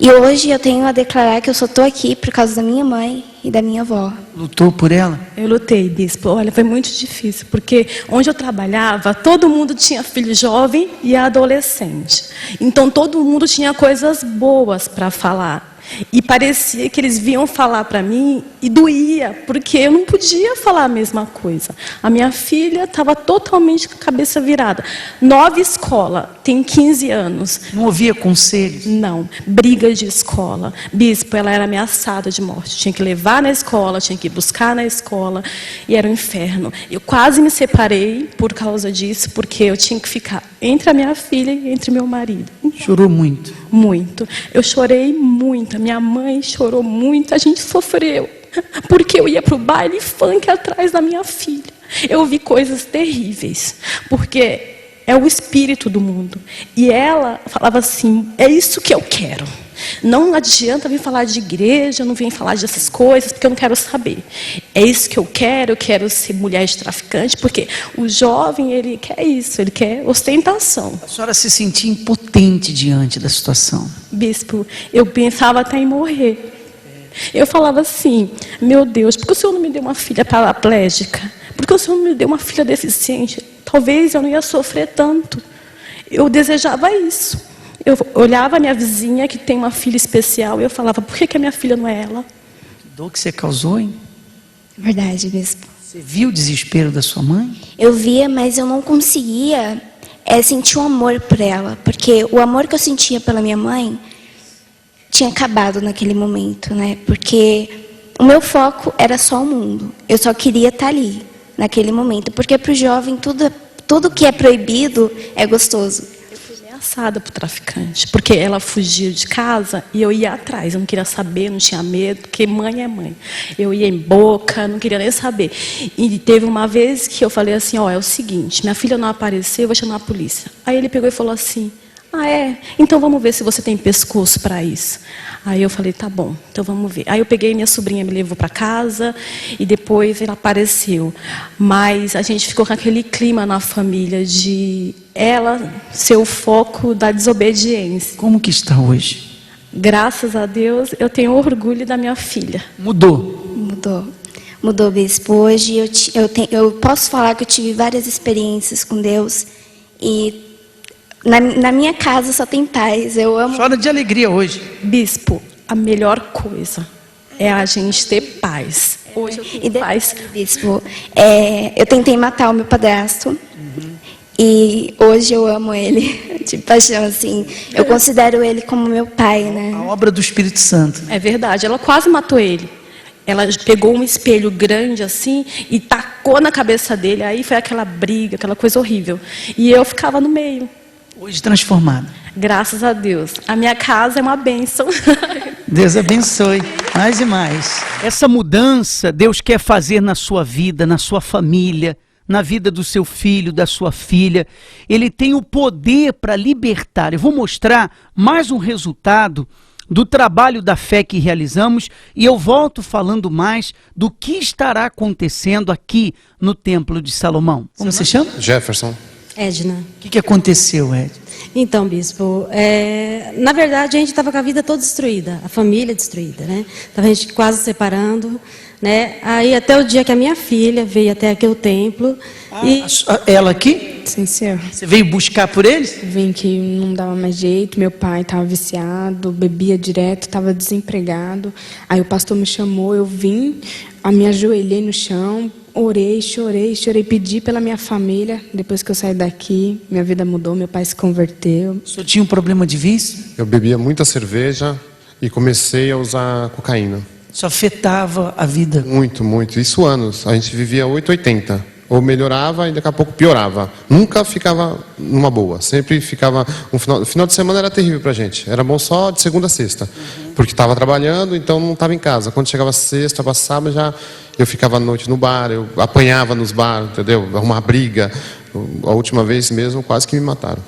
E hoje eu tenho a declarar que eu só estou aqui por causa da minha mãe e da minha avó. Lutou por ela? Eu lutei, bispo. Olha, foi muito difícil, porque onde eu trabalhava, todo mundo tinha filho jovem e adolescente. Então, todo mundo tinha coisas boas para falar. E parecia que eles vinham falar para mim e doía, porque eu não podia falar a mesma coisa. A minha filha estava totalmente com a cabeça virada. 9 escola, tem 15 anos. Não ouvia conselhos? Não, briga de escola. Bispo, ela era ameaçada de morte. Tinha que levar na escola, tinha que buscar na escola, e era um inferno. Eu quase me separei por causa disso, porque eu tinha que ficar entre a minha filha e entre meu marido. Chorou muito? Muito. Eu chorei muito. A minha mãe chorou muito. A gente sofreu. Porque eu ia para o baile funk atrás da minha filha. Eu vi coisas terríveis. Porque é o espírito do mundo. E ela falava assim, é isso que eu quero. Não adianta vir falar de igreja, não vem falar dessas coisas, porque eu não quero saber. É isso que eu quero ser mulher de traficante, porque o jovem, ele quer isso, ele quer ostentação. A senhora se sentia impotente diante da situação? Bispo, eu pensava até em morrer. Eu falava assim, meu Deus, por que o Senhor não me deu uma filha paraplégica? Por que o Senhor não me deu uma filha deficiente? Talvez eu não ia sofrer tanto. Eu desejava isso. Eu olhava a minha vizinha, que tem uma filha especial, e eu falava, por que a minha filha não é ela? Que dor que você causou, hein? Verdade, bispo. Você viu o desespero da sua mãe? Eu via, mas eu não conseguia sentir um amor por ela. Porque o amor que eu sentia pela minha mãe tinha acabado naquele momento, né? Porque o meu foco era só o mundo. Eu só queria estar ali, naquele momento. Porque para o jovem, tudo que é proibido é gostoso. passada pro traficante, porque ela fugia de casa e eu ia atrás, eu não queria saber, não tinha medo, porque mãe é mãe. Eu ia em boca, não queria nem saber. E teve uma vez que eu falei assim, é o seguinte, minha filha não apareceu, eu vou chamar a polícia. Aí ele pegou e falou assim, então vamos ver se você tem pescoço para isso. Aí eu falei, tá bom, então vamos ver. Aí eu peguei, minha sobrinha me levou para casa e depois ela apareceu. Mas a gente ficou com aquele clima na família de ela ser o foco da desobediência. Como que está hoje? Graças a Deus, eu tenho orgulho da minha filha. Mudou? Mudou, bispo. Hoje eu posso falar que eu tive várias experiências com Deus e na minha casa só tem paz. Eu amo. Chora de alegria hoje. Bispo, a melhor coisa é a gente ter paz. Hoje eu tenho paz. Bispo, eu tentei matar o meu padrasto. E hoje eu amo ele de paixão, assim. Eu considero ele como meu pai, né? A obra do Espírito Santo. É verdade, ela quase matou ele. Ela pegou um espelho grande assim e tacou na cabeça dele. Aí foi aquela briga, aquela coisa horrível. E eu ficava no meio. Hoje transformada. Graças a Deus. A minha casa é uma bênção. Deus abençoe mais e mais. Essa mudança Deus quer fazer na sua vida, na sua família, na vida do seu filho, da sua filha. Ele tem o poder para libertar. Eu vou mostrar mais um resultado do trabalho da fé que realizamos e eu volto falando mais do que estará acontecendo aqui no Templo de Salomão. Como você chama? Jefferson. Edna. O que aconteceu, Ed? Então, bispo, na verdade a gente estava com a vida toda destruída, a família destruída, né? Tava a gente quase separando, né? Aí até o dia que a minha filha veio até aqui o templo e... Ela aqui? Sim, senhor. Você veio buscar por eles? Vim que não dava mais jeito, meu pai estava viciado, bebia direto, estava desempregado. Aí o pastor me chamou, eu vim, me ajoelhei no chão, orei, chorei, pedi pela minha família. Depois que eu saí daqui, minha vida mudou, meu pai se converteu. O senhor tinha um problema de vício? Eu bebia muita cerveja e comecei a usar cocaína. Isso afetava a vida? Muito, muito. Isso anos. A gente vivia 880. Ou melhorava e daqui a pouco piorava. Nunca ficava numa boa. Sempre ficava... final de semana era terrível pra gente. Era bom só de segunda a sexta. Porque estava trabalhando, então não estava em casa. Quando chegava sexta, para sábado, já eu ficava à noite no bar. Eu apanhava nos bares, entendeu? Arrumava briga. A última vez mesmo, quase que me mataram.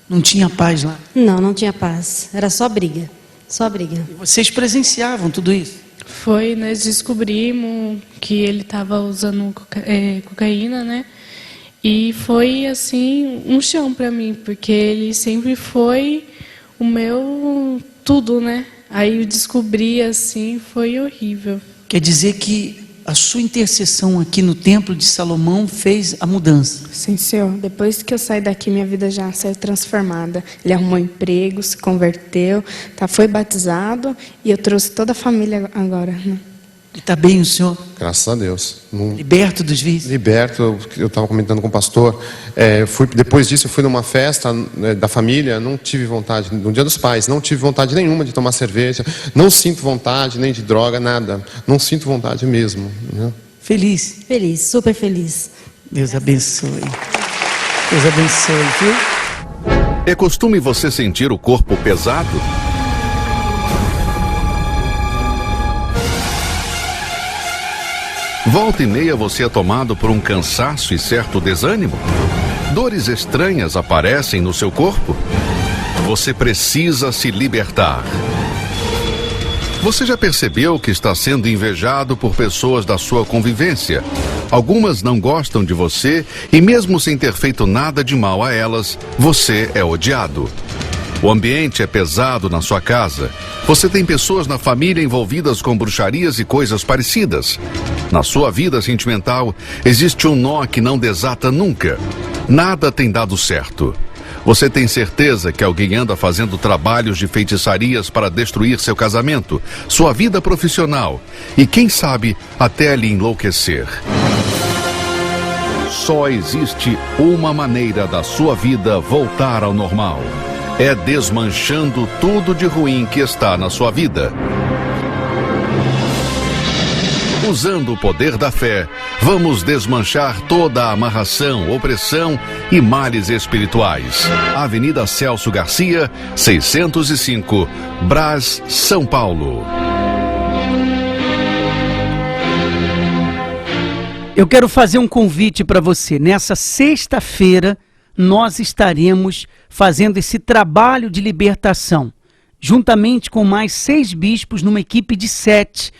Não tinha paz lá? Não tinha paz. Era só briga. Só briga. E vocês presenciavam tudo isso? Nós descobrimos que ele estava usando cocaína, né? E foi, assim, um chão para mim, porque ele sempre foi o meu tudo, né? Aí eu descobri, assim, foi horrível. Quer dizer que a sua intercessão aqui no Templo de Salomão fez a mudança? Sim, senhor. Depois que eu saí daqui, minha vida já saiu transformada. Ele arrumou emprego, se converteu, foi batizado e eu trouxe toda a família agora. Né? E está bem o senhor? Graças a Deus. Liberto dos vícios? Liberto. Eu estava comentando com o pastor. Depois disso, eu fui numa festa da família. Não tive vontade, no Dia dos Pais, não tive vontade nenhuma de tomar cerveja. Não sinto vontade nem de droga, nada. Não sinto vontade mesmo. Né? Feliz? Feliz, super feliz. Deus abençoe. Deus abençoe, viu? É costume você sentir o corpo pesado? Volta e meia você é tomado por um cansaço e certo desânimo? Dores estranhas aparecem no seu corpo? Você precisa se libertar. Você já percebeu que está sendo invejado por pessoas da sua convivência? Algumas não gostam de você e mesmo sem ter feito nada de mal a elas, você é odiado. O ambiente é pesado na sua casa. Você tem pessoas na família envolvidas com bruxarias e coisas parecidas. Na sua vida sentimental, existe um nó que não desata nunca. Nada tem dado certo. Você tem certeza que alguém anda fazendo trabalhos de feitiçarias para destruir seu casamento, sua vida profissional e, quem sabe, até lhe enlouquecer. Só existe uma maneira da sua vida voltar ao normal. É desmanchando tudo de ruim que está na sua vida. Usando o poder da fé, Vamos desmanchar toda a amarração, opressão e males espirituais. Avenida Celso Garcia, 605, Brás, São Paulo. Eu quero fazer um convite para você. Nessa sexta-feira, nós estaremos fazendo esse trabalho de libertação, juntamente com mais 6 bispos, numa equipe de 7.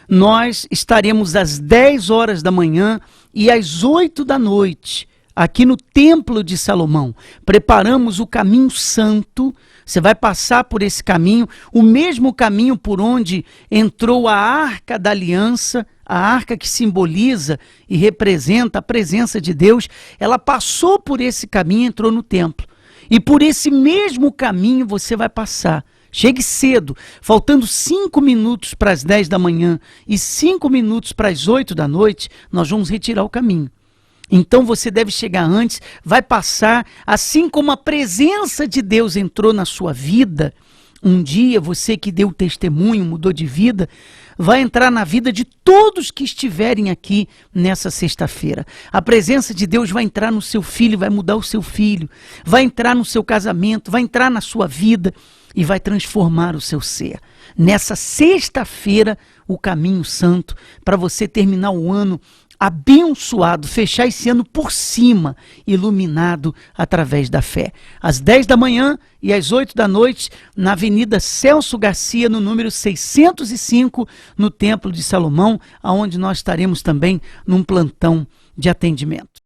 Nós estaremos às 10 horas da manhã e às 8 da noite, aqui no Templo de Salomão. Preparamos o caminho santo. Você vai passar por esse caminho, o mesmo caminho por onde entrou a Arca da Aliança, a arca que simboliza e representa a presença de Deus. Ela passou por esse caminho e entrou no templo. E por esse mesmo caminho você vai passar. Chegue cedo, faltando 5 minutos para as 10 da manhã e 5 minutos para as 8 da noite, nós vamos retirar o caminho. Então você deve chegar antes, vai passar, assim como a presença de Deus entrou na sua vida. Um dia você que deu testemunho, mudou de vida, vai entrar na vida de todos que estiverem aqui nessa sexta-feira. A presença de Deus vai entrar no seu filho, vai mudar o seu filho, vai entrar no seu casamento, vai entrar na sua vida e vai transformar o seu ser. Nessa sexta-feira, o caminho santo, para você terminar o ano abençoado, fechar esse ano por cima, iluminado através da fé. Às 10 da manhã e às 8 da noite, na Avenida Celso Garcia, no número 605, no Templo de Salomão, onde nós estaremos também num plantão de atendimento.